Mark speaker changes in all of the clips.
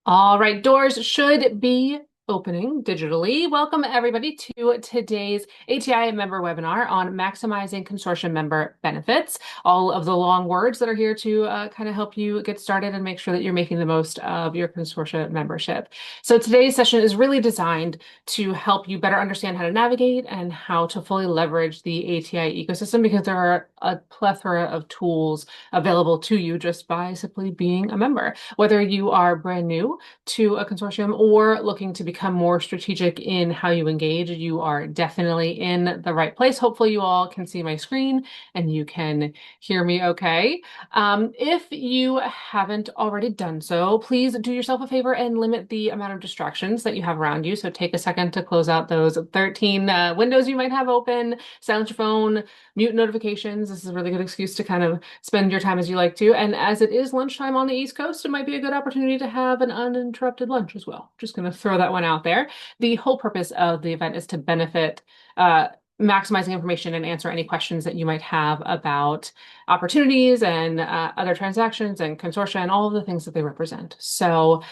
Speaker 1: All right, doors should be opening digitally. Welcome everybody to today's ATI member webinar on maximizing consortium member benefits. All of the long words that are here to kind of help you get started and make sure that you're making the most of your consortia membership. So today's session is really designed to help you better understand how to navigate and how to fully leverage the ATI ecosystem because there are a plethora of tools available to you just by simply being a member. Whether you are brand new to a consortium or looking to become more strategic in how you engage, you are definitely in the right place. Hopefully you all can see my screen and you can hear me okay. If you haven't already done so, please do yourself a favor and limit the amount of distractions that you have around you. So take a second to close out those 13 windows you might have open, silence your phone, mute notifications. This is a really good excuse to kind of spend your time as you like to. And as it is lunchtime on the East Coast, it might be a good opportunity to have an uninterrupted lunch as well. Just going to throw that one out there. The whole purpose of the event is to benefit maximizing information and answer any questions that you might have about opportunities and other transactions and consortia and all of the things that they represent. So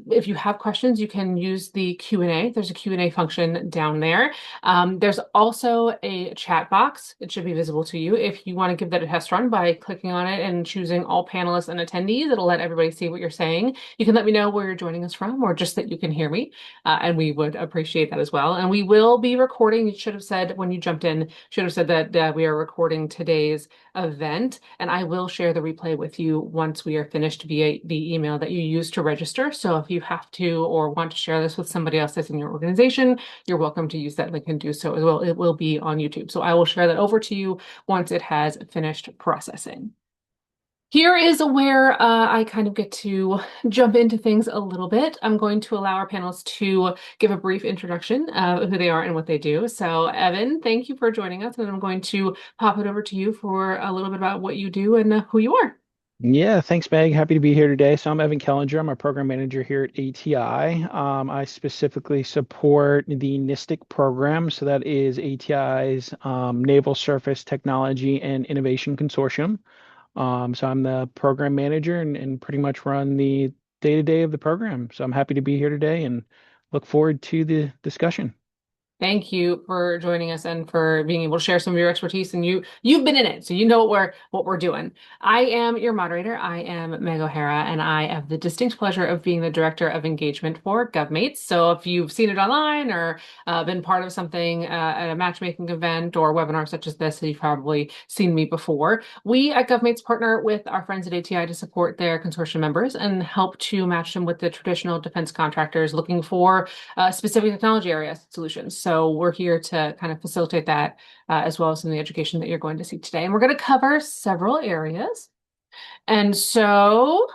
Speaker 1: if you have questions, you can use the Q&A. There's a Q&A function down there. There's also a chat box. It should be visible to you. If you want to give that a test run by clicking on it and choosing all panelists and attendees, it'll let everybody see what you're saying. You can let me know where you're joining us from or just that you can hear me, and we would appreciate that as well. And we will be recording. You should have said when you jumped in, should have said that we are recording today's event, and I will share the replay with you once we are finished via the email that you used to register. So if you have to or want to share this with somebody else that's in your organization, you're welcome to use that link and do so as well. It will be on YouTube. So I will share that over to you once it has finished processing. Here is where I kind of get to jump into things a little bit. I'm going to allow our panelists to give a brief introduction of who they are and what they do. So Evan, thank you for joining us, and I'm going to pop it over to you for a little bit about what you do and who you are.
Speaker 2: Yeah, thanks, Meg. Happy to be here today. So I'm Evan Kellinger. I'm a program manager here at ATI. I specifically support the NISTIC program. So that is ATI's Naval Surface Technology and Innovation Consortium. So I'm the program manager and pretty much run the day-to-day of the program. So I'm happy to be here today and look forward to the discussion.
Speaker 1: Thank you for joining us and for being able to share some of your expertise. And you've been in it, so you know what we're doing. I am your moderator. I am Meg O'Hara, and I have the distinct pleasure of being the director of engagement for GovMates. So if you've seen it online or been part of something at a matchmaking event or webinar such as this, you've probably seen me before. We at GovMates partner with our friends at ATI to support their consortium members and help to match them with the traditional defense contractors looking for specific technology area solutions. So we're here to kind of facilitate that as well as some of the education that you're going to see today. And we're going to cover several areas. And so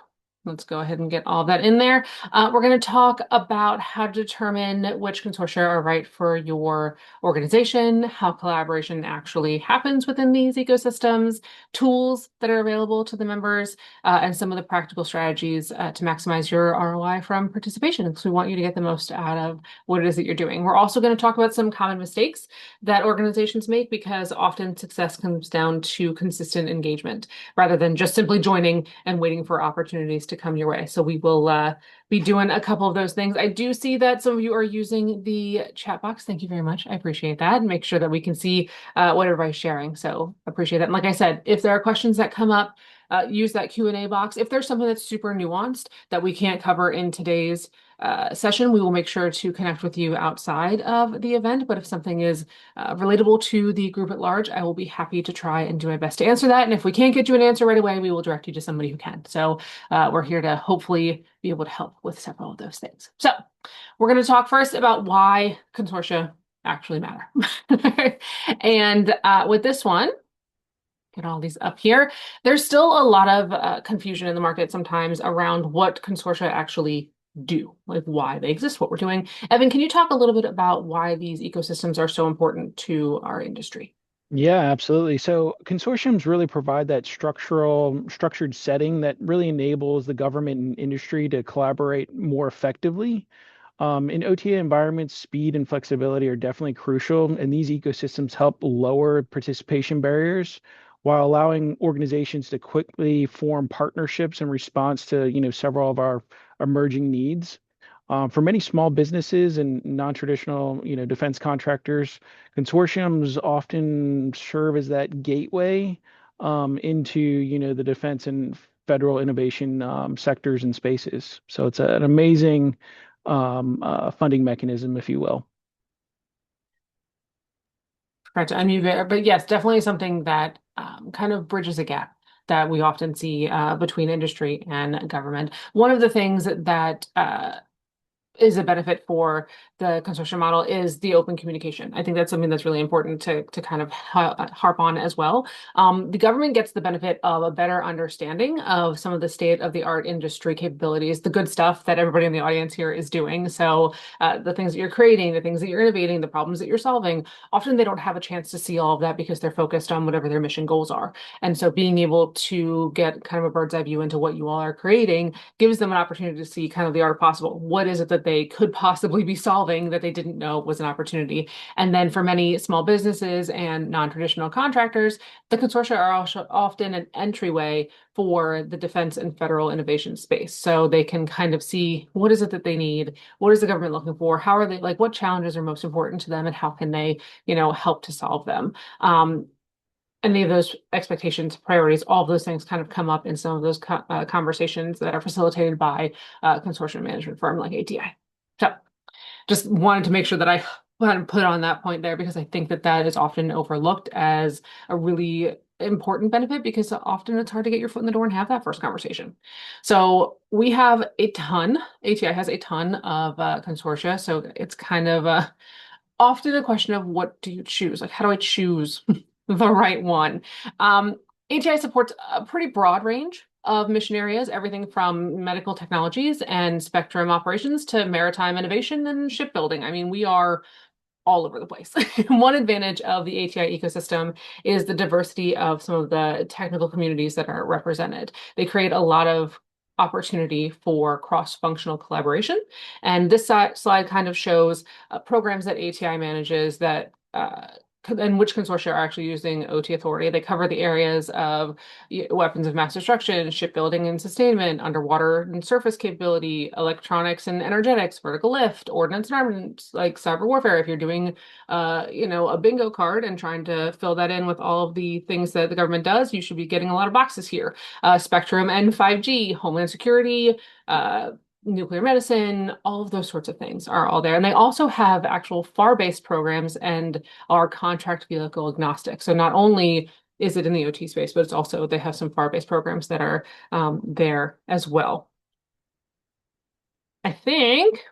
Speaker 1: let's go ahead and get all that in there. We're going to talk about how to determine which consortia are right for your organization, how collaboration actually happens within these ecosystems, tools that are available to the members, and some of the practical strategies to maximize your ROI from participation. Because we want you to get the most out of what it is that you're doing. We're also going to talk about some common mistakes that organizations make because often success comes down to consistent engagement rather than just simply joining and waiting for opportunities to come your way. So we will be doing a couple of those things. I do see that some of you are using the chat box. Thank you very much. I appreciate that, and make sure that we can see what everybody's sharing. So appreciate that. And like I said, if there are questions that come up, use that Q&A box. If there's something that's super nuanced that we can't cover in today's session, we will make sure to connect with you outside of the event. But if something is relatable to the group at large, I will be happy to try and do my best to answer that. And if we can't get you an answer right away, we will direct you to somebody who can. So we're here to hopefully be able to help with several of those things. So we're going to talk first about why consortia actually matter. And with this one, get all these up here. There's still a lot of confusion in the market sometimes around what consortia actually do, like why they exist, what we're doing. Evan, can you talk a little bit about why these ecosystems are so important to our industry?
Speaker 2: Yeah, absolutely. So consortiums really provide that structured setting that really enables the government and industry to collaborate more effectively. In OTA environments, speed and flexibility are definitely crucial, and these ecosystems help lower participation barriers while allowing organizations to quickly form partnerships in response to, several of our emerging needs. For many small businesses and non-traditional, defense contractors, consortiums often serve as that gateway into, the defense and federal innovation sectors and spaces. So it's an amazing funding mechanism, if you will.
Speaker 1: Correct. I mean, but yes, definitely something that kind of bridges a gap that we often see between industry and government. One of the things that is a benefit for the consortium model is the open communication. I think that's something that's really important to kind of harp on as well. The government gets the benefit of a better understanding of some of the state of the art industry capabilities, the good stuff that everybody in the audience here is doing. So the things that you're creating, the things that you're innovating, the problems that you're solving, often they don't have a chance to see all of that because they're focused on whatever their mission goals are. And so being able to get kind of a bird's eye view into what you all are creating gives them an opportunity to see kind of the art of possible. What is it that they could possibly be solving that they didn't know was an opportunity? And then for many small businesses and non-traditional contractors, the consortia are also often an entryway for the defense and federal innovation space. So they can kind of see what is it that they need, what is the government looking for, how are they like what challenges are most important to them, and how can they, help to solve them. Any of those expectations, priorities, all of those things kind of come up in some of those conversations that are facilitated by a consortium management firm like ATI. So just wanted to make sure that I kind of put on that point there because I think that that is often overlooked as a really important benefit because often it's hard to get your foot in the door and have that first conversation. So we have a ton, ATI has a ton of consortia. So it's kind of often a question of what do you choose? Like, how do I choose the right one? HI supports a pretty broad range of mission areas, everything from medical technologies and spectrum operations to maritime innovation and shipbuilding. I mean, we are all over the place. One advantage of the ATI ecosystem is the diversity of some of the technical communities that are represented. They create a lot of opportunity for cross-functional collaboration. And this slide kind of shows programs that ATI manages that and which consortia are actually using OT authority. They cover the areas of weapons of mass destruction, shipbuilding and sustainment, underwater and surface capability, electronics and energetics, vertical lift, ordnance and armaments, like cyber warfare. If you're doing, a bingo card and trying to fill that in with all of the things that the government does, you should be getting a lot of boxes here. Spectrum and 5G, homeland security, nuclear medicine, all of those sorts of things are all there. And they also have actual FAR-based programs and are contract vehicle agnostic. So not only is it in the OT space, but it's also they have some FAR-based programs that are there as well. I think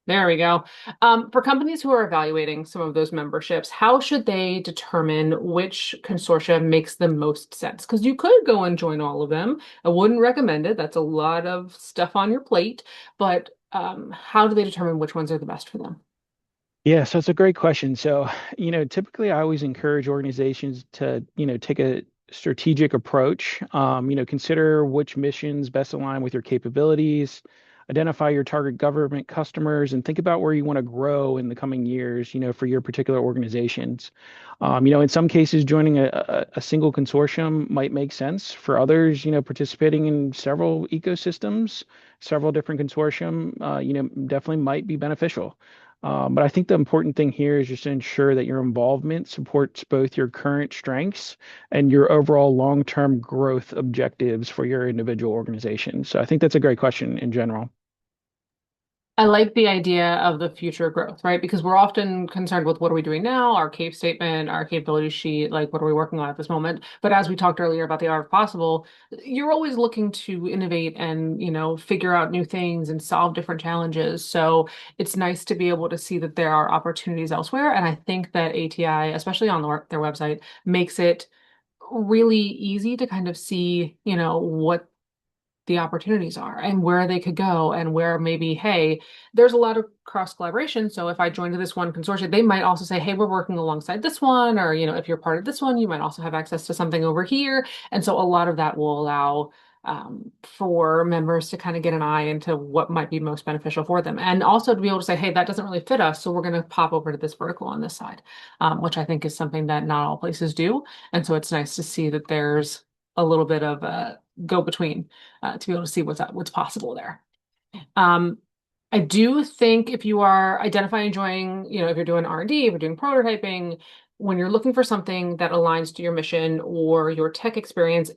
Speaker 1: there we go. For companies who are evaluating some of those memberships, how should they determine which consortia makes the most sense? Because you could go and join all of them. I wouldn't recommend it. That's a lot of stuff on your plate. But how do they determine which ones are the best for them?
Speaker 2: Yeah, so it's a great question. So, typically I always encourage organizations to, take a strategic approach. Consider which missions best align with your capabilities, identify your target government customers, and think about where you want to grow in the coming years, for your particular organizations. In some cases, joining a single consortium might make sense. For others, participating in several ecosystems, several different consortium, definitely might be beneficial. But I think the important thing here is just to ensure that your involvement supports both your current strengths and your overall long-term growth objectives for your individual organization. So I think that's a great question in general.
Speaker 1: I like the idea of the future growth, right? Because we're often concerned with what are we doing now, our CAPE statement, our capability sheet, like what are we working on at this moment. But as we talked earlier about the art of possible, you're always looking to innovate and, figure out new things and solve different challenges. So it's nice to be able to see that there are opportunities elsewhere. And I think that ATI, especially on their website, makes it really easy to kind of see, what the opportunities are and where they could go and where maybe, hey, there's a lot of cross collaboration. So if I joined this one consortium, they might also say, hey, we're working alongside this one, or, if you're part of this one, you might also have access to something over here. And so a lot of that will allow for members to kind of get an eye into what might be most beneficial for them. And also to be able to say, hey, that doesn't really fit us. So we're going to pop over to this vertical on this side, which I think is something that not all places do. And so it's nice to see that there's a little bit of go between to be able to see what's possible there. Um, I do think if you are identifying enjoying, if you're doing R&D, if you're doing prototyping, when you're looking for something that aligns to your mission or your tech experience,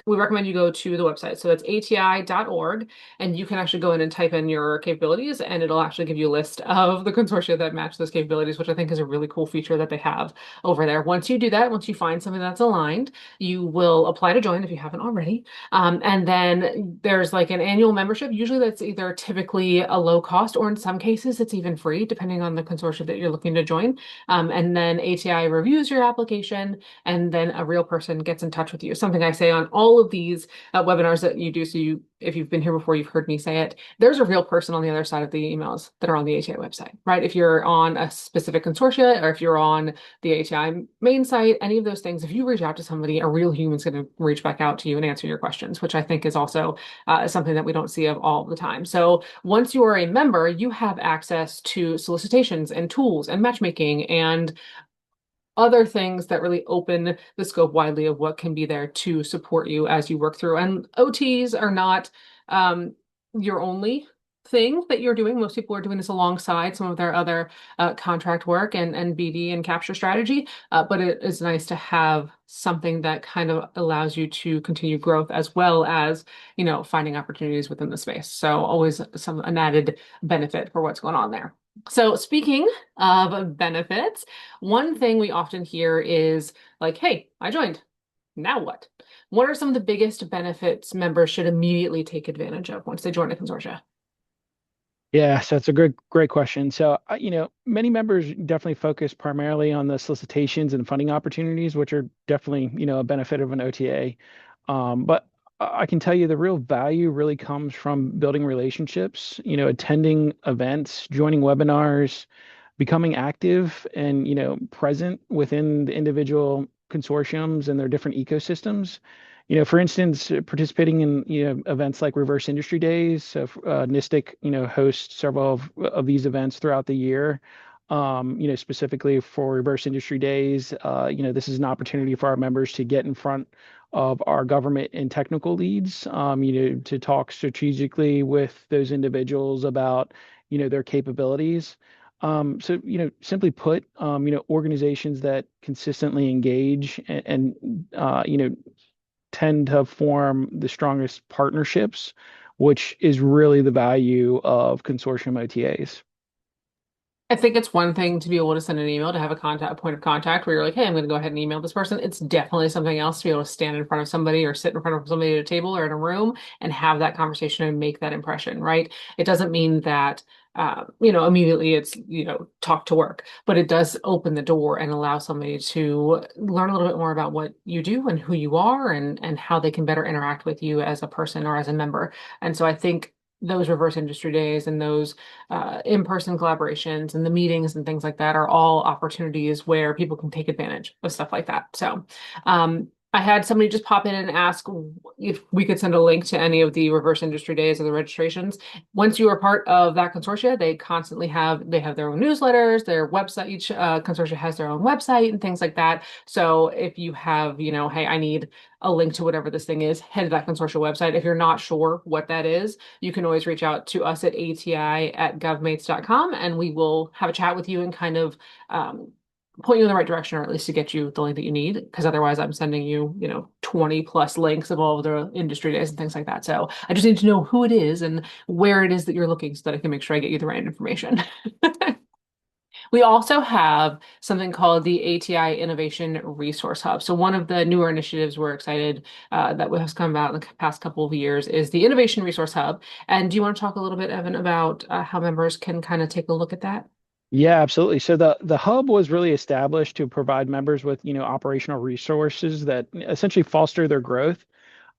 Speaker 1: we recommend you go to the website. So that's ati.org, and you can actually go in and type in your capabilities, and it'll actually give you a list of the consortia that match those capabilities, which I think is a really cool feature that they have over there. Once you do that, once you find something that's aligned, you will apply to join if you haven't already. And then there's like an annual membership. Usually that's either typically a low cost, or in some cases it's even free, depending on the consortia that you're looking to join. And then ATI reviews your application, and then a real person gets in touch with you. Something I say on all of these webinars that you do. So if you've been here before, you've heard me say it. There's a real person on the other side of the emails that are on the ATI website, right? If you're on a specific consortia, or if you're on the ATI main site, any of those things, if you reach out to somebody, a real human's going to reach back out to you and answer your questions, which I think is also something that we don't see of all the time. So once you are a member, you have access to solicitations and tools and matchmaking and other things that really open the scope widely of what can be there to support you as you work through. And OTs are not um, your only thing that you're doing. Most people are doing this alongside some of their other contract work and BD and capture strategy. But it is nice to have something that kind of allows you to continue growth as well as, finding opportunities within the space. So always an added benefit for what's going on there. So speaking of benefits, one thing we often hear is like, hey, I joined. Now what? What are some of the biggest benefits members should immediately take advantage of once they join a consortia?
Speaker 2: Yeah, so it's a great question. So, many members definitely focus primarily on the solicitations and funding opportunities, which are definitely, a benefit of an OTA. But I can tell you the real value really comes from building relationships, attending events, joining webinars, becoming active and, present within the individual consortiums and their different ecosystems. For instance, participating in events like Reverse Industry Days. So NISTIC hosts several of these events throughout the year. Specifically for Reverse Industry Days, this is an opportunity for our members to get in front of our government and technical leads, to talk strategically with those individuals about their capabilities. So, simply put, organizations that consistently engage and tend to form the strongest partnerships, which is really the value of consortium OTAs.
Speaker 1: I think it's one thing to be able to send an email to have a point of contact where you're like, hey, I'm going to go ahead and email this person. It's definitely something else to be able to stand in front of somebody or sit in front of somebody at a table or in a room and have that conversation and make that impression, right? It doesn't mean that, immediately it's, talk to work, but it does open the door and allow somebody to learn a little bit more about what you do and who you are and how they can better interact with you as a person or as a member. And so I think those reverse industry days and those in-person collaborations and the meetings and things like that are all opportunities where people can take advantage of stuff like that. So, I had somebody just pop in and ask if we could send a link to any of the reverse industry days or the registrations. Once you are part of that consortia, they have their own newsletters, their website. Each consortia has their own website and things like that. So if you have, hey, I need a link to whatever this thing is, head to that consortia website. If you're not sure what that is, you can always reach out to us at ati@govmates.com, and we will have a chat with you and kind of point you in the right direction, or at least to get you the link that you need. Because otherwise, I'm sending you, 20 plus links of all of the industry days and things like that. So I just need to know who it is and where it is that you're looking so that I can make sure I get you the right information. We also have something called the ATI Innovation Resource Hub. So one of the newer initiatives we're excited that has come out in the past couple of years is the Innovation Resource Hub. And do you want to talk a little bit, Evan, about how members can kind of take a look at that?
Speaker 2: Yeah, absolutely. So the hub was really established to provide members with, operational resources that essentially foster their growth.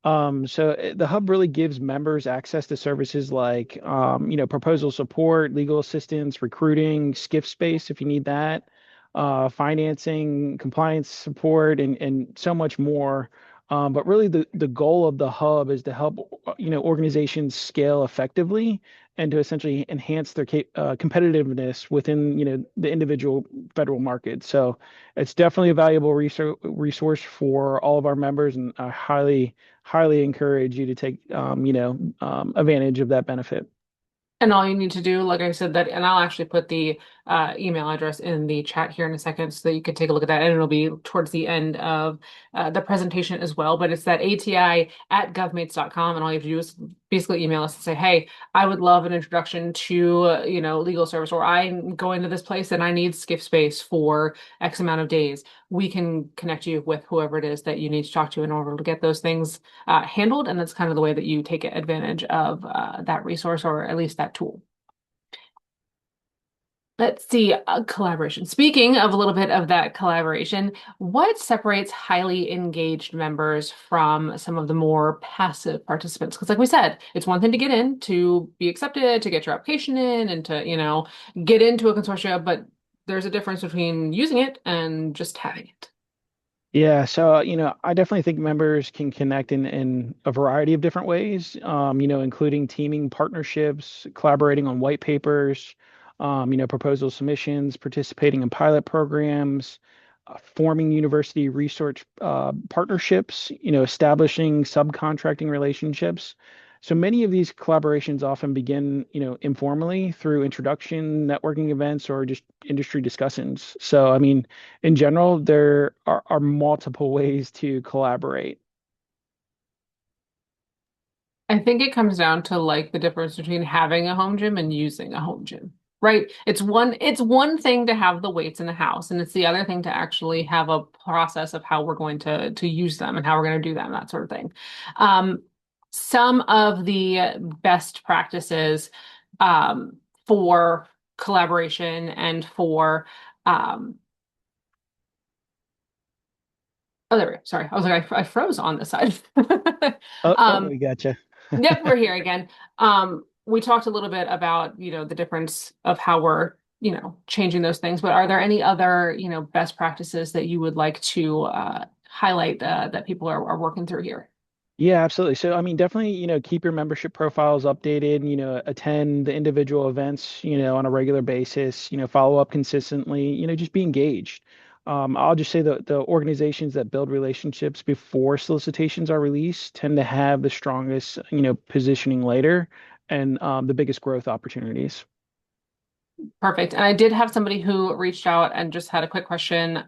Speaker 2: So the hub really gives members access to services like, proposal support, legal assistance, recruiting, skiff space if you need that, financing, compliance support, and so much more. But really, the goal of the hub is to help organizations scale effectively and to essentially enhance their competitiveness within the individual federal market. So it's definitely a valuable resource for all of our members, and I highly encourage you to take advantage of that benefit.
Speaker 1: And all you need to do, like I said, that, and I'll actually put the email address in the chat here in a second so that you can take a look at that. And it'll be towards the end of the presentation as well. But it's that ATI@govmates.com. And all you have to do is basically email us and say, hey, I would love an introduction to, legal service, or I'm going to this place and I need skiff space for X amount of days. We can connect you with whoever it is that you need to talk to in order to get those things handled. And that's kind of the way that you take advantage of that resource, or at least that tool. Let's see, collaboration. Speaking of a little bit of that collaboration, what separates highly engaged members from some of the more passive participants? Because, like we said, it's one thing to get in, to be accepted, to get your application in, and to, get into a consortia, but there's a difference between using it and just having it.
Speaker 2: Yeah, so I definitely think members can connect in a variety of different ways, including teaming partnerships, collaborating on white papers, proposal submissions, participating in pilot programs, forming university research partnerships, establishing subcontracting relationships. So many of these collaborations often begin, informally through introduction, networking events, or just industry discussions. So, I mean, in general, there are multiple ways to collaborate.
Speaker 1: I think it comes down to like the difference between having a home gym and using a home gym, right? It's one thing to have the weights in the house, and it's the other thing to actually have a process of how we're going to use them and how we're going to do them, that sort of thing. Um, some of the best practices um, for collaboration and for oh, there we go. Sorry, I was like I froze on this side.
Speaker 2: Oh,
Speaker 1: Um,
Speaker 2: we gotcha.
Speaker 1: Yep, we're here again. We talked a little bit about, the difference of how we're, changing those things, but are there any other, best practices that you would like to highlight that people are working through here?
Speaker 2: Yeah, absolutely. So, I mean, definitely, keep your membership profiles updated, attend the individual events, on a regular basis, follow up consistently, just be engaged. I'll just say the organizations that build relationships before solicitations are released tend to have the strongest, positioning later and the biggest growth opportunities.
Speaker 1: Perfect. And I did have somebody who reached out and just had a quick question.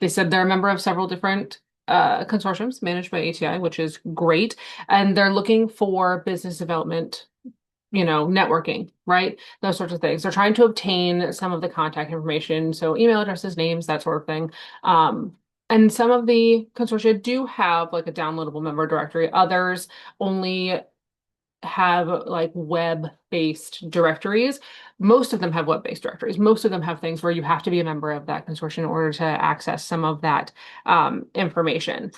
Speaker 1: They said they're a member of several different consortiums managed by ATI, which is great. And they're looking for business development, networking, right? Those sorts of things. They're trying to obtain some of the contact information, so email addresses, names, that sort of thing. And some of the consortia do have like a downloadable member directory. Others only have like web-based directories. Most of them have web-based directories. Most of them have things where you have to be a member of that consortium in order to access some of that information.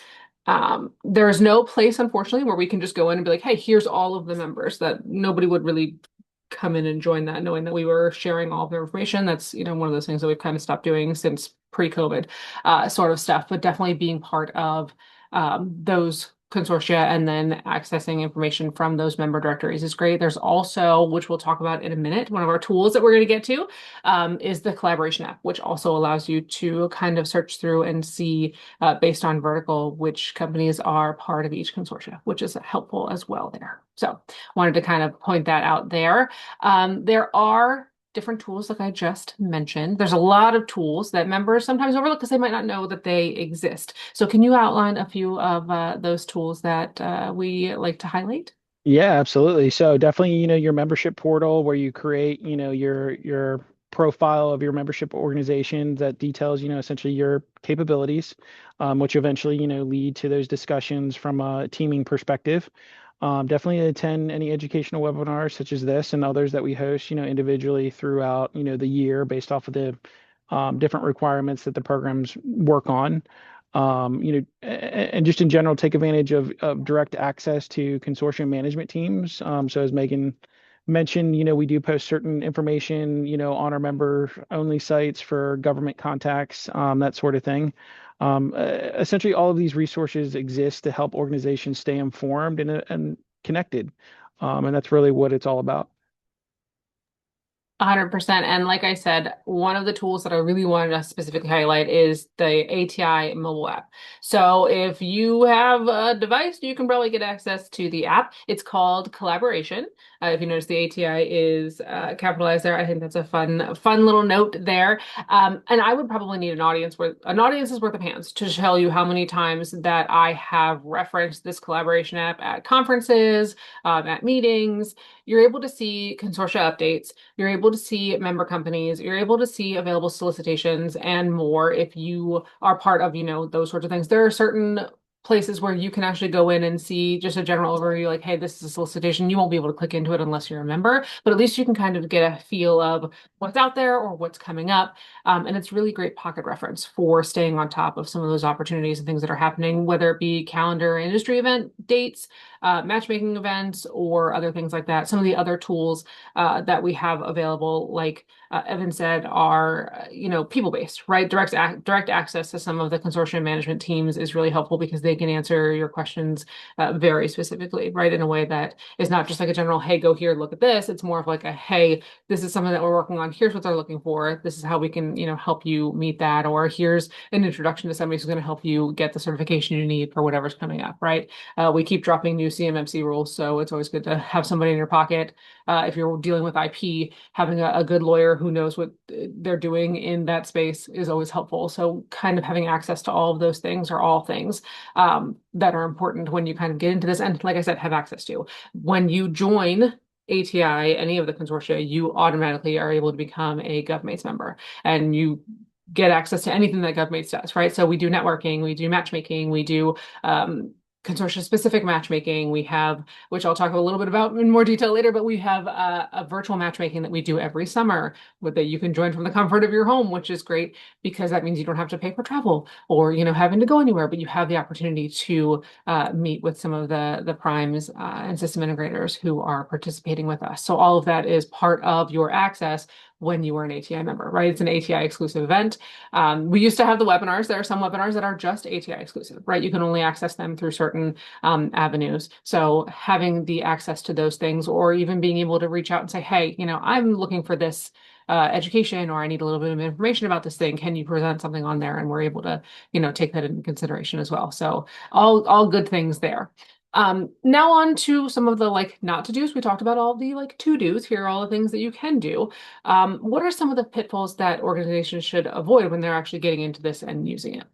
Speaker 1: There's no place, unfortunately, where we can just go in and be like, hey, here's all of the members. That nobody would really come in and join that, knowing that we were sharing all of their information. That's, one of those things that we've kind of stopped doing since pre-COVID sort of stuff, but definitely being part of those consortia and then accessing information from those member directories is great. There's also, which we'll talk about in a minute, one of our tools that we're going to get to is the collaboration app, which also allows you to kind of search through and see based on vertical which companies are part of each consortia, which is helpful as well there. So wanted to kind of point that out there. There are different tools like I just mentioned. There's a lot of tools that members sometimes overlook because they might not know that they exist. So can you outline a few of those tools that we like to highlight?
Speaker 2: Yeah, absolutely. So definitely, your membership portal where you create, your profile of your membership organization that details, essentially your capabilities, which eventually, lead to those discussions from a teaming perspective. Definitely attend any educational webinars such as this and others that we host, individually throughout, the year based off of the different requirements that the programs work on. And just in general, take advantage of direct access to consortium management teams. So as mentioned, we do post certain information, on our member only sites for government contacts, that sort of thing. Essentially, all of these resources exist to help organizations stay informed and connected. And that's really what it's all about.
Speaker 1: 100%. And like I said, one of the tools that I really wanted to specifically highlight is the ATI mobile app. So if you have a device, you can probably get access to the app. It's called Collaboration. If you notice the ATI is capitalized there, I think that's a fun little note there. And I would probably need an audience is worth of hands to tell you how many times that I have referenced this collaboration app at conferences, at meetings. You're able to see consortia updates. You're able to see member companies. You're able to see available solicitations and more if you are part of, those sorts of things. There are certain places where you can actually go in and see just a general overview, like, hey, this is a solicitation. You won't be able to click into it unless you're a member, but at least you can kind of get a feel of what's out there or what's coming up. And it's really great pocket reference for staying on top of some of those opportunities and things that are happening, whether it be calendar industry event dates, matchmaking events, or other things like that. Some of the other tools that we have available, like Evan said, are people-based, right? Direct access to some of the consortium management teams is really helpful because they can answer your questions very specifically, right? In a way that is not just like a general, hey, go here, look at this. It's more of like a, hey, this is something that we're working on. Here's what they're looking for. This is how we can, help you meet that. Or here's an introduction to somebody who's going to help you get the certification you need for whatever's coming up, right? We keep dropping new CMMC rules, so it's always good to have somebody in your pocket. If you're dealing with IP, having a good lawyer who knows what they're doing in that space is always helpful. So kind of having access to all of those things are all things that are important when you kind of get into this. And like I said, have access to. When you join ATI, any of the consortia, you automatically are able to become a GovMates member and you get access to anything that GovMates does, right? So we do networking, we do matchmaking, we do consortia specific matchmaking. We have, which I'll talk a little bit about in more detail later, but we have a virtual matchmaking that we do every summer that you can join from the comfort of your home, which is great because that means you don't have to pay for travel or, having to go anywhere, but you have the opportunity to meet with some of the primes and system integrators who are participating with us. So all of that is part of your access when you are an ATI member, right? It's an ATI exclusive event. We used to have the webinars. There are some webinars that are just ATI exclusive, right? You can only access them through certain avenues. So having the access to those things, or even being able to reach out and say, hey, I'm looking for this education, or I need a little bit of information about this thing. Can you present something on there? And we're able to, take that into consideration as well. So all good things there. Now on to some of the like not to do's. We talked about all the like to do's. Here are all the things that you can do. What are some of the pitfalls that organizations should avoid when they're actually getting into this and using it?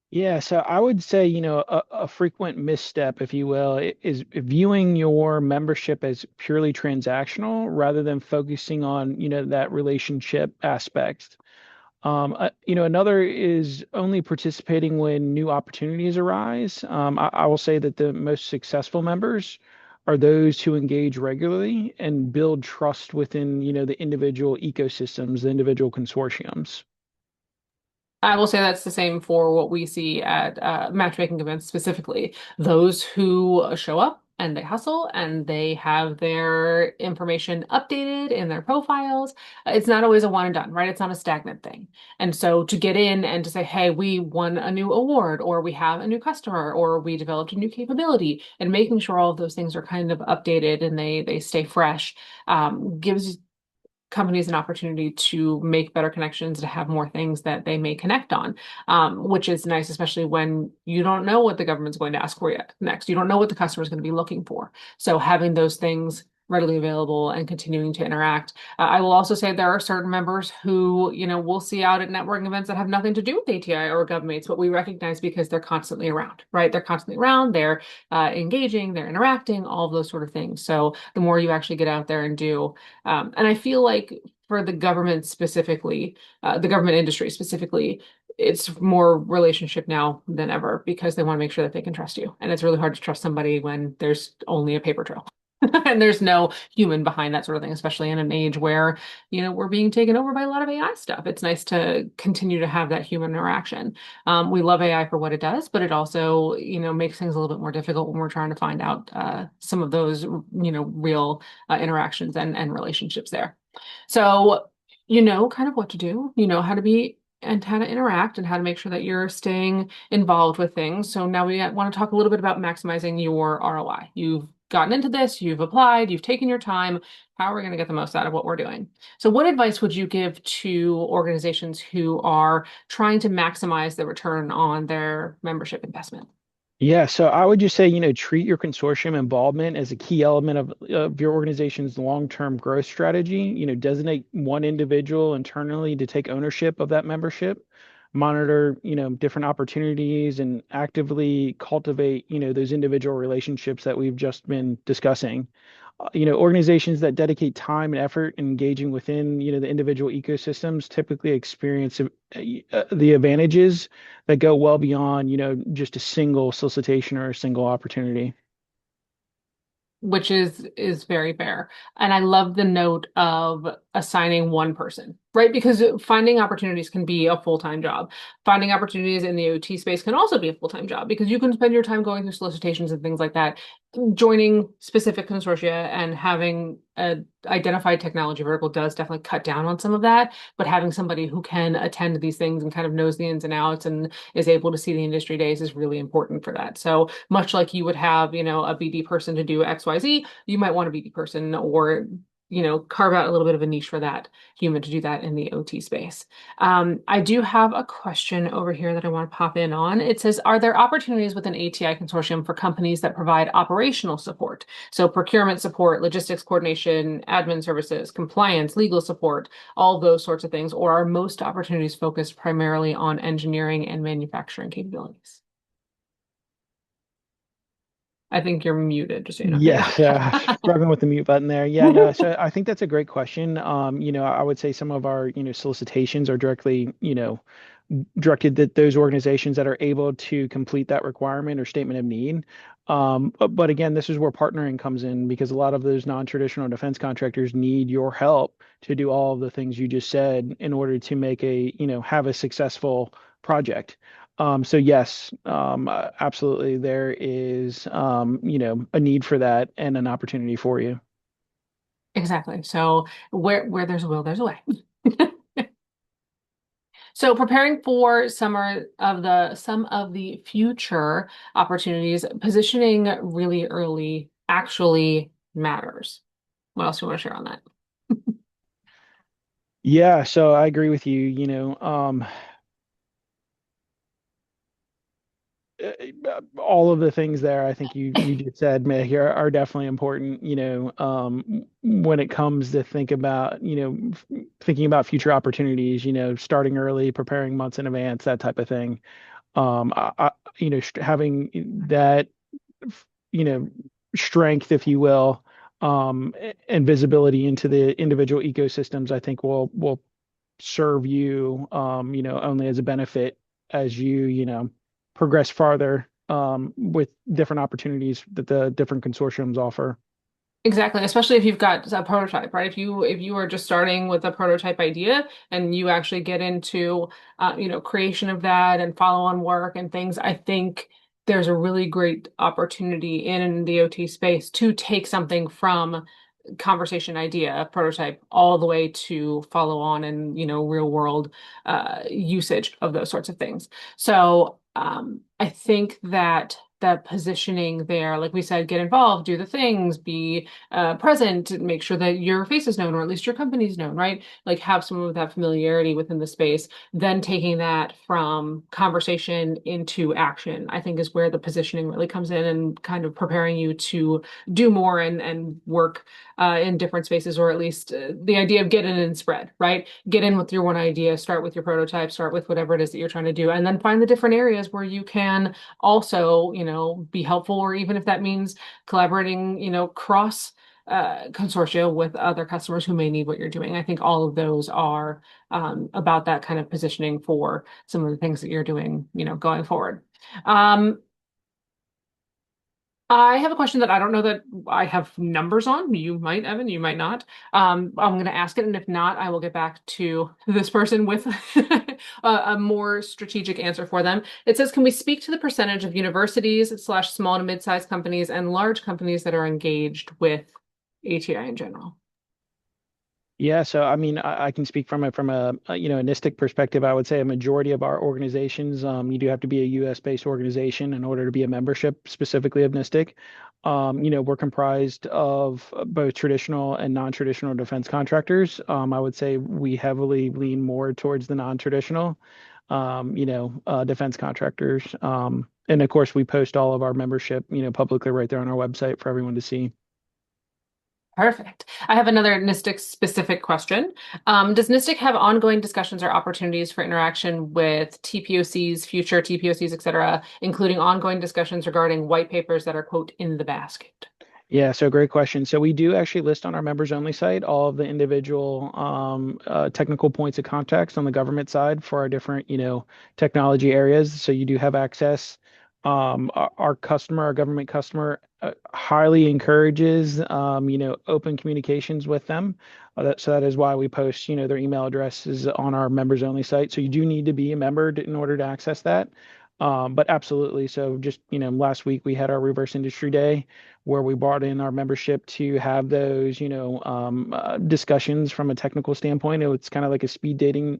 Speaker 2: Yeah, so I would say, a frequent misstep, if you will, is viewing your membership as purely transactional rather than focusing on, that relationship aspect. Another is only participating when new opportunities arise. I will say that the most successful members are those who engage regularly and build trust within, the individual ecosystems, the individual consortiums.
Speaker 1: I will say that's the same for what we see at matchmaking events specifically. Those who show up and they hustle and they have their information updated in their profiles. It's not always a one and done, right? It's not a stagnant thing. And so to get in and to say, hey, we won a new award, or we have a new customer, or we developed a new capability, and making sure all of those things are kind of updated and they stay fresh, gives companies an opportunity to make better connections, to have more things that they may connect on, which is nice, especially when you don't know what the government's going to ask for you next. You don't know what the customer is going to be looking for. So having those things readily available and continuing to interact. I will also say there are certain members who, we'll see out at networking events that have nothing to do with ATI or GovMates, but we recognize because they're constantly around, right? They're constantly around, they're engaging, they're interacting, all of those sort of things. So the more you actually get out there and do, and I feel like for the government specifically, the government industry specifically, it's more relationship now than ever because they want to make sure that they can trust you. And it's really hard to trust somebody when there's only a paper trail. And there's no human behind that sort of thing, especially in an age where, we're being taken over by a lot of AI stuff. It's nice to continue to have that human interaction. We love AI for what it does, but it also, makes things a little bit more difficult when we're trying to find out some of those, real interactions and relationships there. So, you know kind of what to do, you know how to be and how to interact and how to make sure that you're staying involved with things. So now we want to talk a little bit about maximizing your ROI. You've gotten into this, you've applied, you've taken your time. How are we going to get the most out of what we're doing? So, what advice would you give to organizations who are trying to maximize the return on their membership investment?
Speaker 2: Yeah, so I would just say, treat your consortium involvement as a key element of your organization's long-term growth strategy. Designate one individual internally to take ownership of that membership, monitor, different opportunities and actively cultivate, those individual relationships that we've just been discussing. Organizations that dedicate time and effort in engaging within, the individual ecosystems typically experience the advantages that go well beyond, just a single solicitation or a single opportunity.
Speaker 1: Which is very fair. And I love the note of assigning one person, right? Because finding opportunities can be a full-time job. Finding opportunities in the OT space can also be a full-time job because you can spend your time going through solicitations and things like that. Joining specific consortia and having a identified technology vertical does definitely cut down on some of that, but having somebody who can attend to these things and kind of knows the ins and outs and is able to see the industry days is really important for that. So much like you would have, a BD person to do XYZ, you might want a BD person or carve out a little bit of a niche for that human to do that in the OT space. I do have a question over here that I want to pop in on. It says, are there opportunities within ATI consortium for companies that provide operational support? So procurement support, logistics coordination, admin services, compliance, legal support, all those sorts of things, or are most opportunities focused primarily on engineering and manufacturing capabilities? I think you're muted, just so you know. There
Speaker 2: Yes,
Speaker 1: you
Speaker 2: struggling with the mute button there. Yeah, no,
Speaker 1: go.
Speaker 2: so I think that's a great question. I would say some of our, solicitations are directly, directed at those organizations that are able to complete that requirement or statement of need. But again, this is where partnering comes in because a lot of those non-traditional defense contractors need your help to do all of the things you just said in order to make have a successful project. So yes, absolutely, there is, a need for that and an opportunity for you.
Speaker 1: Exactly. So where there's a will, there's a way. So preparing for some of the future opportunities, positioning really early actually matters. What else do you want to share on that?
Speaker 2: Yeah, so I agree with you. All of the things there I think you just said, Meg, are definitely important, when it comes to thinking about future opportunities, starting early, preparing months in advance, that type of thing. Having that, you know, strength, if you will, and visibility into the individual ecosystems, I think will serve you, only as a benefit as you progress farther with different opportunities that the different consortiums offer.
Speaker 1: Exactly, especially if you've got a prototype, right? If you are just starting with a prototype idea and you actually get into creation of that and follow-on work and things, I think there's a really great opportunity in the OT space to take something from conversation idea, prototype, all the way to follow on and real world usage of those sorts of things. So I think that the positioning there, like we said, get involved, do the things, be present, make sure that your face is known or at least your company's known, right? Like have some of that familiarity within the space. Then taking that from conversation into action, I think is where the positioning really comes in and kind of preparing you to do more and work in different spaces, or at least the idea of get in and spread, right? Get in with your one idea, start with your prototype, start with whatever it is that you're trying to do, and then find the different areas where you can also, be helpful, or even if that means collaborating, cross consortia with other customers who may need what you're doing. I think all of those are about that kind of positioning for some of the things that you're doing, going forward. Um, I have a question that I don't know that I have numbers on. You might, Evan, you might not. I'm going to ask it, and if not, I will get back to this person with a more strategic answer for them. It says, can we speak to the percentage of universities slash small to mid-sized companies and large companies that are engaged with ATI in general?
Speaker 2: Yeah, so I mean, I can speak from a NISTIC perspective. I would say a majority of our organizations, you do have to be a U.S. based organization in order to be a membership specifically of NISTIC. We're comprised of both traditional and non-traditional defense contractors. I would say we heavily lean more towards the non-traditional, defense contractors. And of course, we post all of our membership, publicly right there on our website for everyone to see.
Speaker 1: Perfect. I have another NISTIC specific question. Does NISTIC have ongoing discussions or opportunities for interaction with TPOCs, future TPOCs, et cetera, including ongoing discussions regarding white papers that are, quote, in the basket?
Speaker 2: Yeah, so great question. So we do actually list on our members only site all of the individual technical points of contacts on the government side for our different, technology areas. So you do have access. Our government customer, highly encourages, open communications with them. So that is why we post, their email addresses on our members only site. So you do need to be a member in order to access that. But absolutely. So just, last week we had our reverse industry day where we brought in our membership to have those, discussions from a technical standpoint. It's kind of like a speed dating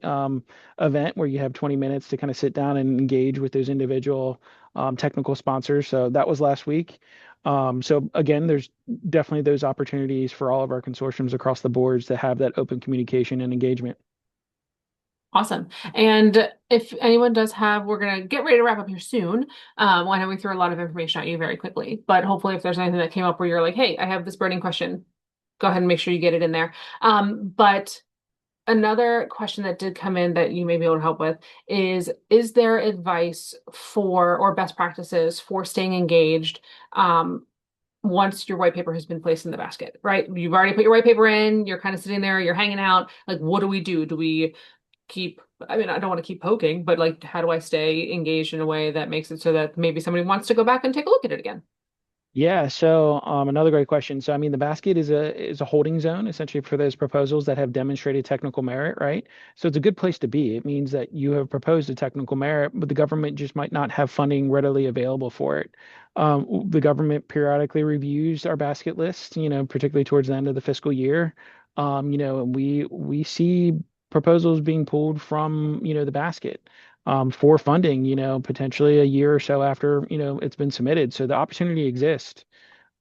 Speaker 2: event where you have 20 minutes to kind of sit down and engage with those individual technical sponsors. So that was last week. So again, there's definitely those opportunities for all of our consortiums across the boards to have that open communication and engagement.
Speaker 1: Awesome. And if anyone does have, we're going to get ready to wrap up here soon. I know we threw a lot of information at you very quickly, but hopefully if there's anything that came up where you're like, hey, I have this burning question, go ahead and make sure you get it in there. But another question that did come in that you may be able to help with is there advice for or best practices for staying engaged once your white paper has been placed in the basket, right? You've already put your white paper in, you're kind of sitting there, you're hanging out. Like, what do we do? Do we keep, I mean, I don't want to keep poking, but like, how do I stay engaged in a way that makes it so that maybe somebody wants to go back and take a look at it again?
Speaker 2: Yeah, so another great question. So I mean the basket is a holding zone essentially for those proposals that have demonstrated technical merit, right? So it's a good place to be. It means that you have proposed a technical merit, but the government just might not have funding readily available for it. The government periodically reviews our basket list, particularly towards the end of the fiscal year. And we see proposals being pulled from, the basket for funding, potentially a year or so after, it's been submitted. So the opportunity exists.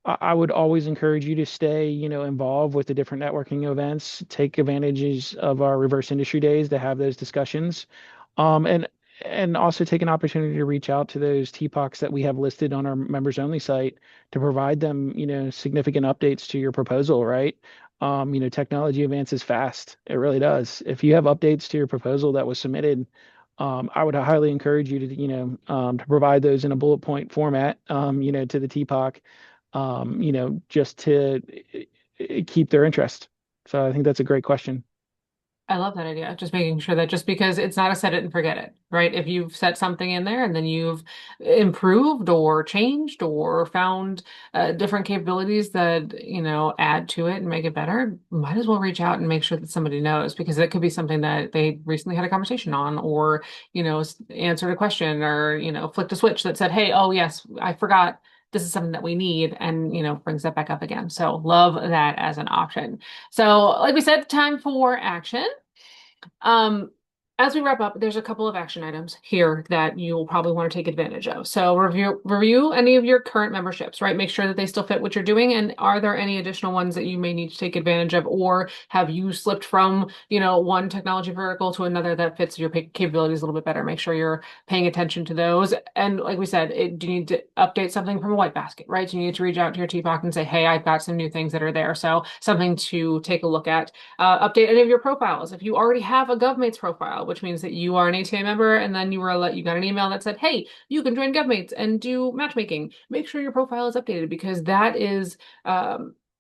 Speaker 2: I would always encourage you to stay, involved with the different networking events, take advantages of our reverse industry days to have those discussions. And also take an opportunity to reach out to those TPOCs that we have listed on our members only site to provide them, significant updates to your proposal, right? Technology advances fast. It really does. If you have updates to your proposal that was submitted, I would highly encourage you to, to provide those in a bullet point format, to the TPOC, just to keep their interest. So I think that's a great question.
Speaker 1: I love that idea. Just making sure that just because it's not a set it and forget it, right? If you've set something in there and then you've improved or changed or found different capabilities that, add to it and make it better, might as well reach out and make sure that somebody knows because it could be something that they recently had a conversation on or, answered a question or, flicked a switch that said, hey, oh, yes, I forgot. This is something that we need and, brings that back up again. So love that as an option. So, like we said, time for action. Um, as we wrap up, there's a couple of action items here that you'll probably want to take advantage of. So review any of your current memberships, right? Make sure that they still fit what you're doing. And are there any additional ones that you may need to take advantage of, or have you slipped from, one technology vertical to another that fits your capabilities a little bit better? Make sure you're paying attention to those. And like we said, do you need to update something from a white basket, right? So you need to reach out to your TPOC and say, hey, I've got some new things that are there. So something to take a look at. Update any of your profiles. If you already have a GovMates profile, which means that you are an ATA member, and then you got an email that said, "Hey, you can join GovMates and do matchmaking." Make sure your profile is updated because that is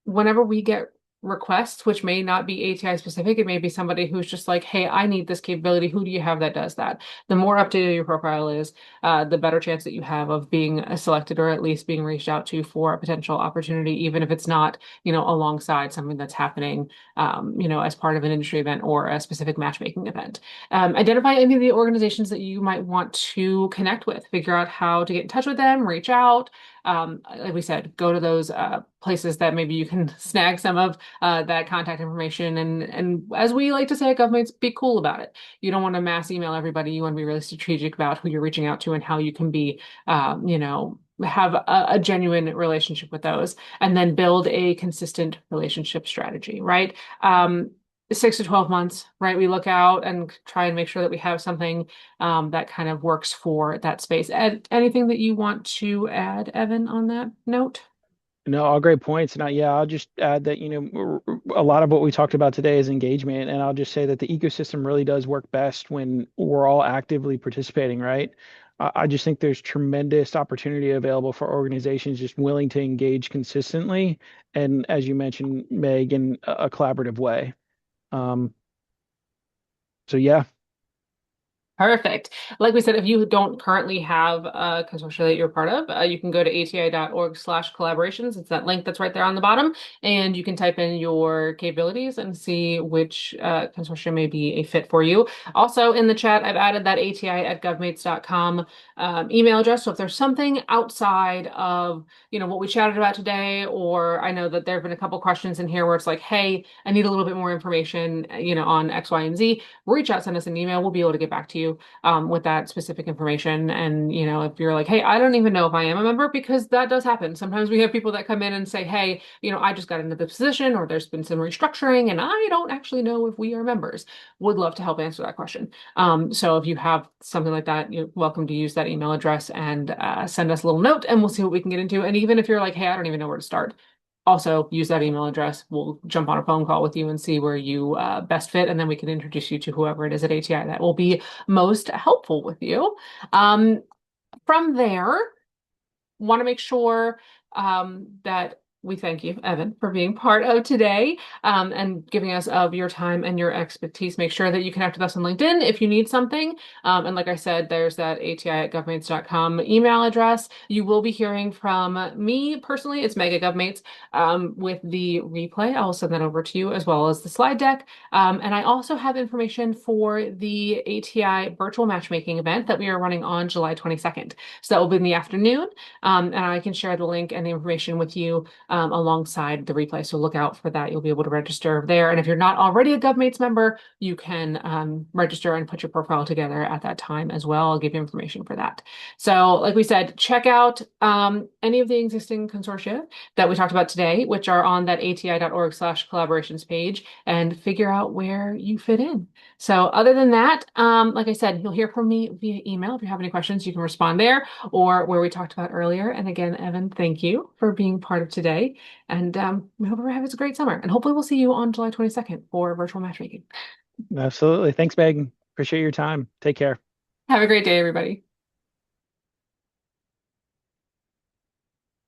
Speaker 1: whenever we get requests, which may not be ATI specific. It may be somebody who's just like, hey, I need this capability. Who do you have that does that? The more updated your profile is, the better chance that you have of being selected or at least being reached out to for a potential opportunity, even if it's not, alongside something that's happening, as part of an industry event or a specific matchmaking event. Identify any of the organizations that you might want to connect with, figure out how to get in touch with them, reach out. Like we said, go to those places that maybe you can snag some of that contact information. And as we like to say at governments, be cool about it. You don't want to mass email everybody. You want to be really strategic about who you're reaching out to and how you can be, have a genuine relationship with those, and then build a consistent relationship strategy, right? 6 to 12 months, right? We look out and try and make sure that we have something that kind of works for that space. Anything that you want to add, Evan, on that note?
Speaker 2: No, all great points. And yeah, I'll just add that, a lot of what we talked about today is engagement. And I'll just say that the ecosystem really does work best when we're all actively participating, right? I just think there's tremendous opportunity available for organizations just willing to engage consistently. And as you mentioned, Meg, in a collaborative way. Um, so yeah,
Speaker 1: Perfect. Like we said, if you don't currently have a consortia that you're part of, you can go to ati.org/collaborations. It's that link that's right there on the bottom, and you can type in your capabilities and see which consortia may be a fit for you. Also, in the chat, I've added that ati@govmates.com email address. So if there's something outside of, what we chatted about today, or I know that there have been a couple questions in here where it's like, hey, I need a little bit more information, on X, Y, and Z, reach out, send us an email. We'll be able to get back to you with that specific information. And, if you're like, hey, I don't even know if I am a member, because that does happen. Sometimes we have people that come in and say, hey, I just got into the position, or there's been some restructuring and I don't actually know if we are members. Would love to help answer that question. So if you have something like that, you're welcome to use that email address and send us a little note, and we'll see what we can get into. And even if you're like, hey, I don't even know where to start, also use that email address. We'll jump on a phone call with you and see where you best fit, and then we can introduce you to whoever it is at ATI that will be most helpful with you. From there, want to make sure that we thank you, Evan, for being part of today, and giving us of your time and your expertise. Make sure that you connect with us on LinkedIn if you need something. And like I said, there's that ati@govmates.com email address. You will be hearing from me personally. It's Meg at Govmates, with the replay. I will send that over to you, as well as the slide deck. And I also have information for the ATI virtual matchmaking event that we are running on July 22nd. So that will be in the afternoon. And I can share the link and the information with you alongside the replay. So look out for that. You'll be able to register there. And if you're not already a GovMates member, you can register and put your profile together at that time as well. I'll give you information for that. So like we said, check out any of the existing consortia that we talked about today, which are on that ati.org/collaborations page, and figure out where you fit in. So other than that, like I said, you'll hear from me via email. If you have any questions, you can respond there, or where we talked about earlier. And again, Evan, thank you for being part of today. And we hope everyone has a great summer. And hopefully we'll see you on July 22nd for virtual matchmaking.
Speaker 2: absolutely. Thanks, Meg. Appreciate your time. Take care.
Speaker 1: Have a great day, everybody.